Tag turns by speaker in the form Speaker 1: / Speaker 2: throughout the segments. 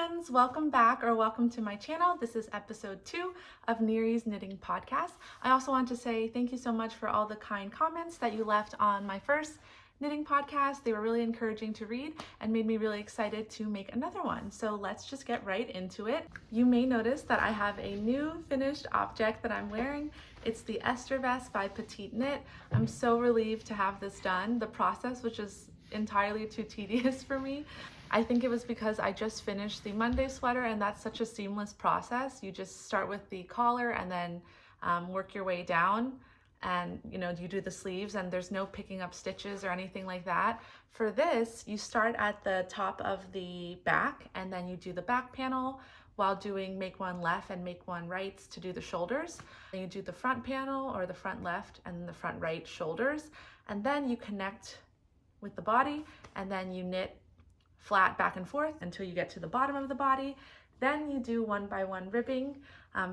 Speaker 1: friends, welcome back or welcome to my channel. This is episode 2 of Neary's Knitting Podcast. I also want to say thank you so much for all the kind comments that you left on my first knitting podcast. They were really encouraging to read and made me really excited to make another one. So let's just get right into it. You may notice that I have a new finished object that I'm wearing. It's the Esther Vest by Petite Knit. I'm so relieved to have this done. The process was just entirely too tedious for me. I think it was because I just finished the Monday sweater, and that's such a seamless process. You just start with the collar and then work your way down, and you do the sleeves, and there's no picking up stitches or anything like that. For this, you start at the top of the back and then you do the back panel while doing make one left and make one right to do the shoulders. Then you do the front panel or the front left and the front right shoulders, and then you connect with the body and then you knit flat back and forth until you get to the bottom of the body. Then you do one by one ribbing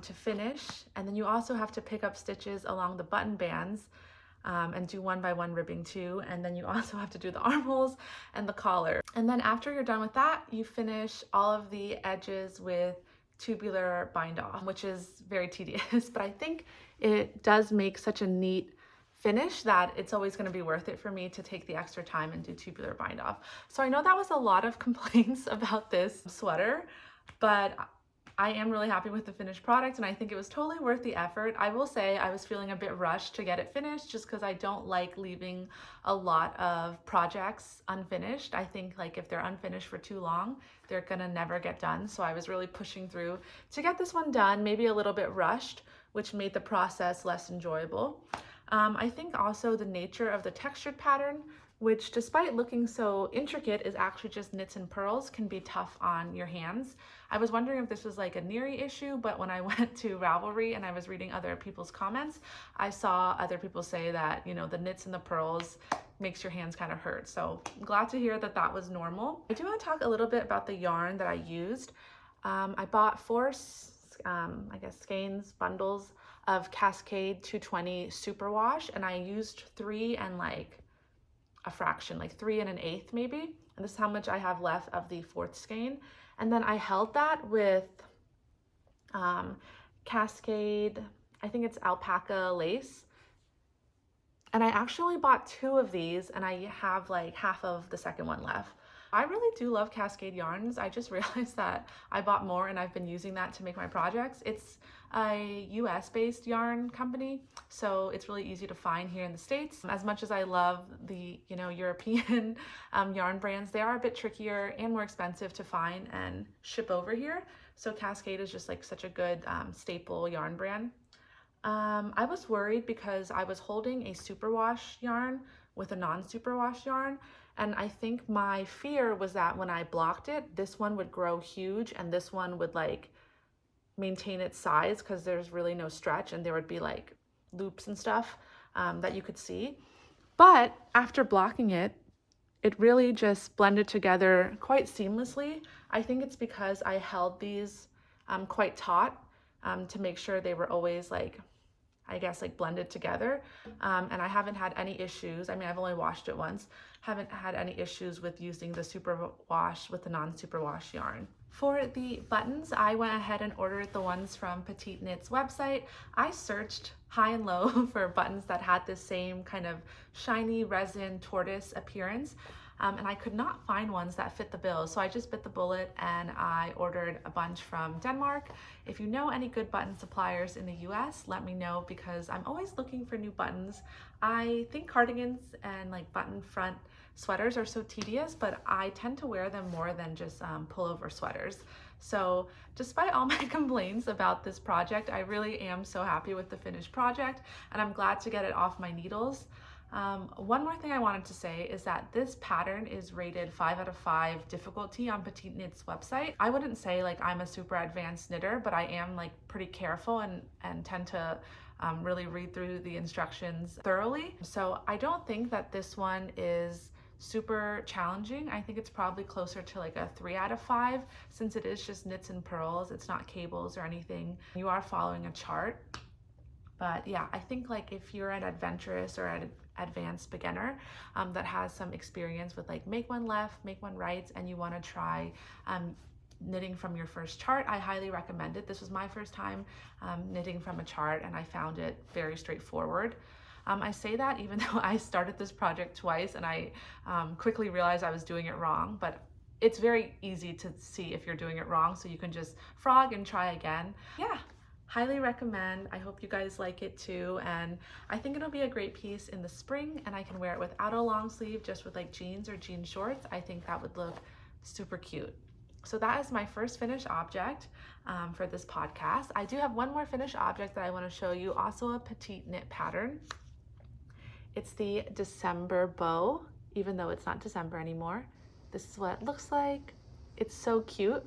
Speaker 1: to finish, and then you also have to pick up stitches along the button bands and do one by one ribbing too, and then you also have to do the armholes and the collar. And then after you're done with that, you finish all of the edges with tubular bind off, which is very tedious, but I think it does make such a neat finish that it's always going to be worth it for me to take the extra time and do tubular bind off. So I know that was a lot of complaints about this sweater, but I am really happy with the finished product, and I think it was totally worth the effort. I will say I was feeling a bit rushed to get it finished just because I don't like leaving a lot of projects unfinished. I think like if they're unfinished for too long, they're gonna never get done. So I was really pushing through to get this one done, maybe a little bit rushed, which made the process less enjoyable. I think also the nature of the textured pattern, which despite looking so intricate is actually just knits and purls, can be tough on your hands. I was wondering if this was like a Neary issue, but when I went to Ravelry and I was reading other people's comments, I saw other people say that, the knits and the purls makes your hands kind of hurt. So I'm glad to hear that that was normal. I do want to talk a little bit about the yarn that I used. I bought 4, skeins, bundles of Cascade 220 superwash, and I used 3 and like a fraction, like 3 and an eighth maybe. And this is how much I have left of the 4th skein. And then I held that with Cascade, I think it's alpaca lace. And I actually bought 2 of these, and I have like half of the second one left. I really do love Cascade yarns. I just realized that I bought more and I've been using that to make my projects. It's a US based yarn company, so it's really easy to find here in the States. As much as I love the European yarn brands, they are a bit trickier and more expensive to find and ship over here. So Cascade is just like such a good staple yarn brand. I was worried because I was holding a superwash yarn with a non-superwash yarn, and I think my fear was that when I blocked it, this one would grow huge and this one would like maintain its size because there's really no stretch, and there would be like loops and stuff that you could see. But after blocking it, it really just blended together quite seamlessly. I think it's because I held these quite taut to make sure they were always like, blended together. And I haven't had any issues. I mean, I've only washed it once. Haven't had any issues with using the superwash with the non-superwash yarn. For the buttons, I went ahead and ordered the ones from Petite Knit's website. I searched high and low for buttons that had the same kind of shiny resin tortoise appearance. And I could not find ones that fit the bill. So I just bit the bullet and I ordered a bunch from Denmark. If you know any good button suppliers in the US, let me know, because I'm always looking for new buttons. I think cardigans and like button front sweaters are so tedious, but I tend to wear them more than just pullover sweaters. So despite all my complaints about this project, I really am so happy with the finished project, and I'm glad to get it off my needles. One more thing I wanted to say is that this pattern is rated 5 out of 5 difficulty on Petite Knit's website. I wouldn't say like I'm a super advanced knitter, but I am like pretty careful and tend to really read through the instructions thoroughly. So I don't think that this one is super challenging. I think it's probably closer to like a 3 out of 5 since it is just knits and purls. It's not cables or anything. You are following a chart. But yeah, I think like if you're an adventurous or an advanced beginner that has some experience with like make one left, make one right, and you want to try knitting from your first chart, I highly recommend it. This was my first time knitting from a chart, and I found it very straightforward. I say that even though I started this project twice and I quickly realized I was doing it wrong, but it's very easy to see if you're doing it wrong, so you can just frog and try again. Yeah, highly recommend. I hope you guys like it too, and I think it'll be a great piece in the spring, and I can wear it without a long sleeve, just with like jeans or jean shorts. I think that would look super cute. So that is my first finished object for this podcast. I do have one more finished object that I want to show you, also a petite knit pattern. It's the December bow, even though it's not December anymore. This is what it looks like. It's so cute.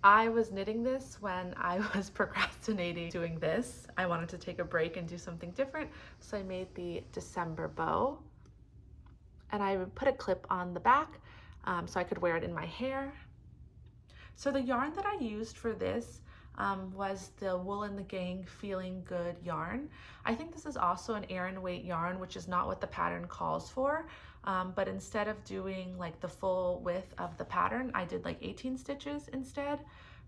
Speaker 1: I was knitting this when I was procrastinating doing this. I wanted to take a break and do something different, so I made the December bow. And I put a clip on the back so I could wear it in my hair. So the yarn that I used for this was the Wool and the Gang Feeling Good yarn. I think this is also an Aran weight yarn, which is not what the pattern calls for. But instead of doing like the full width of the pattern, I did like 18 stitches instead.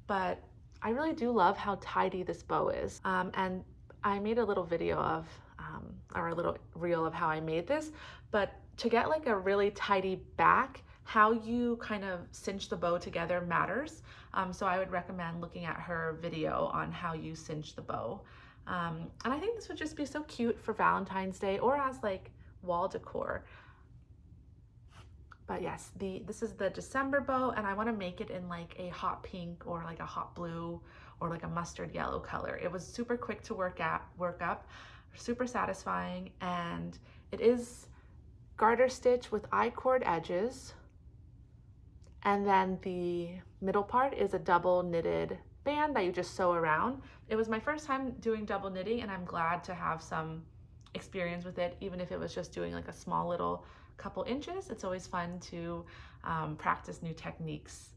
Speaker 1: But I really do love how tidy this bow is. And I made a little video of, or a little reel of how I made this. But to get like a really tidy back, how you kind of cinch the bow together matters. So I would recommend looking at her video on how you cinch the bow. And I think this would just be so cute for Valentine's Day or as like wall decor. But yes, this is the December bow, and I want to make it in like a hot pink or like a hot blue or like a mustard yellow color. It was super quick to work up, super satisfying, and it is garter stitch with I-cord edges. And then the middle part is a double knitted band that you just sew around. It was my first time doing double knitting, and I'm glad to have some experience with it, even if it was just doing like a small little couple inches. It's always fun to practice new techniques.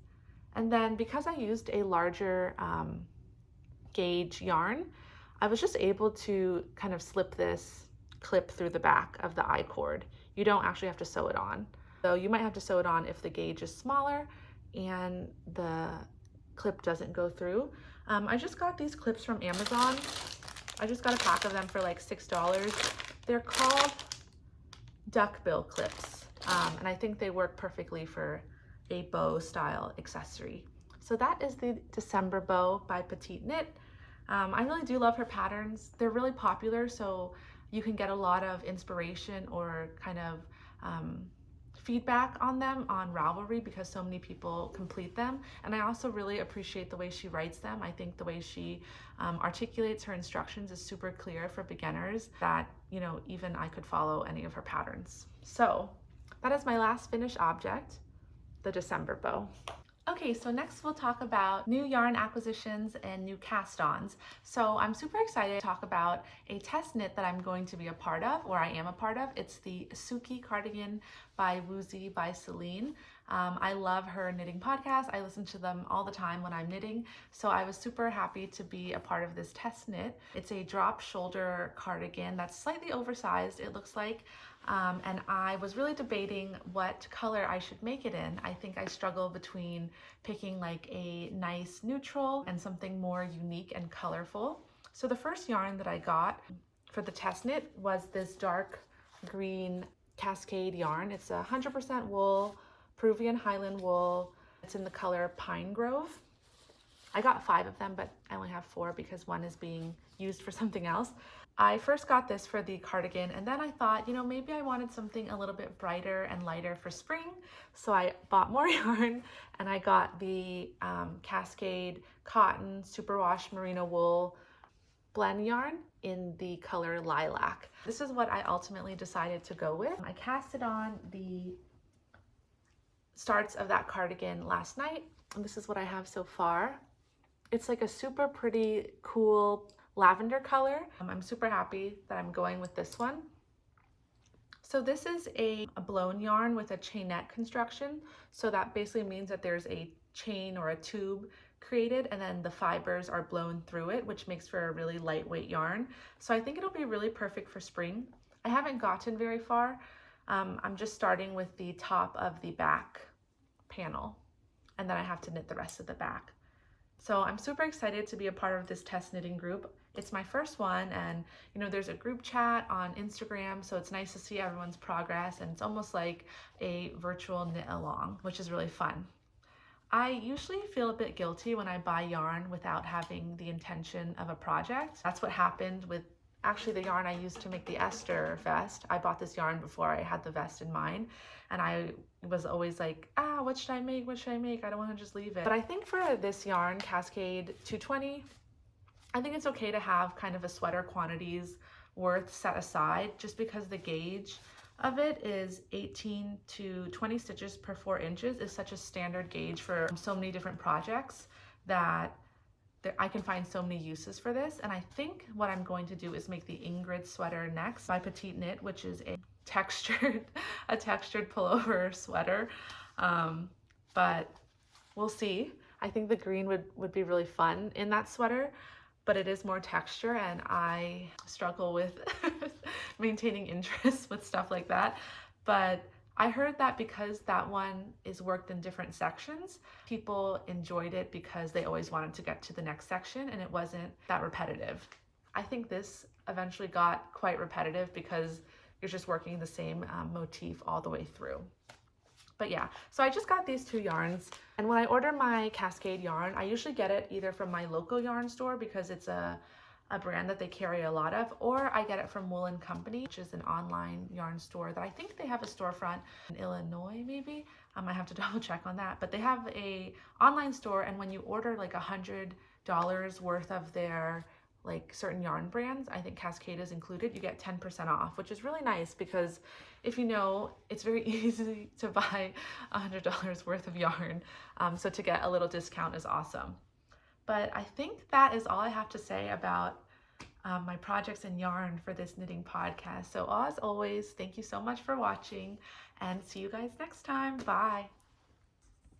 Speaker 1: And then because I used a larger gauge yarn, I was just able to kind of slip this clip through the back of the I-cord. You don't actually have to sew it on. So you might have to sew it on if the gauge is smaller and the clip doesn't go through. I just got these clips from Amazon. I just got a pack of them for like $6. They're called duckbill clips, and I think they work perfectly for a bow style accessory. So that is the December bow by Petite Knit. I really do love her patterns. They're really popular, so you can get a lot of inspiration or kind of feedback on them on Ravelry because so many people complete them. And I also really appreciate the way she writes them. I think the way she articulates her instructions is super clear for beginners that, you know, even I could follow any of her patterns. So that is my last finished object, the December bow. Okay, so next we'll talk about new yarn acquisitions and new cast-ons. So I'm super excited to talk about a test knit that I'm going to be a part of, or I am a part of. It's the Sookie Cardigan by woozybyceline. I love her knitting podcast. I listen to them all the time when I'm knitting. So I was super happy to be a part of this test knit. It's a drop shoulder cardigan that's slightly oversized, it looks like. And I was really debating what color I should make it in. I think I struggle between picking like a nice neutral and something more unique and colorful. So the first yarn that I got for the test knit was this dark green cascade yarn. It's 100% wool, Peruvian Highland wool. It's in the color Pine Grove. I got 5 of them, but I only have 4 because one is being used for something else. I first got this for the cardigan, and then I thought, you know, maybe I wanted something a little bit brighter and lighter for spring. So I bought more yarn, and I got the Cascade Cotton Superwash Merino Wool blend yarn in the color Lilac. This is what I ultimately decided to go with. I cast it on the starts of that cardigan last night, and this is what I have so far. It's like a super pretty, cool lavender color. I'm super happy that I'm going with this one. So this is a blown yarn with a chainette construction. So that basically means that there's a chain or a tube created and then the fibers are blown through it, which makes for a really lightweight yarn. So I think it'll be really perfect for spring. I haven't gotten very far. I'm just starting with the top of the back panel. and then I have to knit the rest of the back. So I'm super excited to be a part of this test knitting group. It's my first one, and there's a group chat on Instagram, so it's nice to see everyone's progress, and it's almost like a virtual knit along, which is really fun. I usually feel a bit guilty when I buy yarn without having the intention of a project. That's what happened with actually the yarn I used to make the Esther vest. I bought this yarn before I had the vest in mind, and I was always like, what should I make? What should I make? I don't want to just leave it. But I think for this yarn, Cascade 220, I think it's okay to have kind of a sweater quantities worth set aside, just because the gauge of it is 18 to 20 stitches per 4 inches is such a standard gauge for so many different projects that I can find so many uses for this. And I think what I'm going to do is make the Ingrid sweater next by Petite Knit, which is a textured pullover sweater. But we'll see. I think the green would be really fun in that sweater, but it is more texture, and I struggle with maintaining interest with stuff like that. But I heard that because that one is worked in different sections, people enjoyed it because they always wanted to get to the next section and it wasn't that repetitive. I think this eventually got quite repetitive because you're just working the same motif all the way through. But yeah, so I just got these 2 yarns, and when I order my Cascade yarn, I usually get it either from my local yarn store because it's a brand that they carry a lot of, or I get it from Wool & Company, which is an online yarn store that I think they have a storefront in Illinois maybe. I have to double check on that, but they have a online store, and when you order like $100 worth of their like certain yarn brands, I think Cascade is included, you get 10% off, which is really nice because if it's very easy to buy $100 worth of yarn. So to get a little discount is awesome. But I think that is all I have to say about my projects in yarn for this knitting podcast. So as always, thank you so much for watching, and see you guys next time. Bye.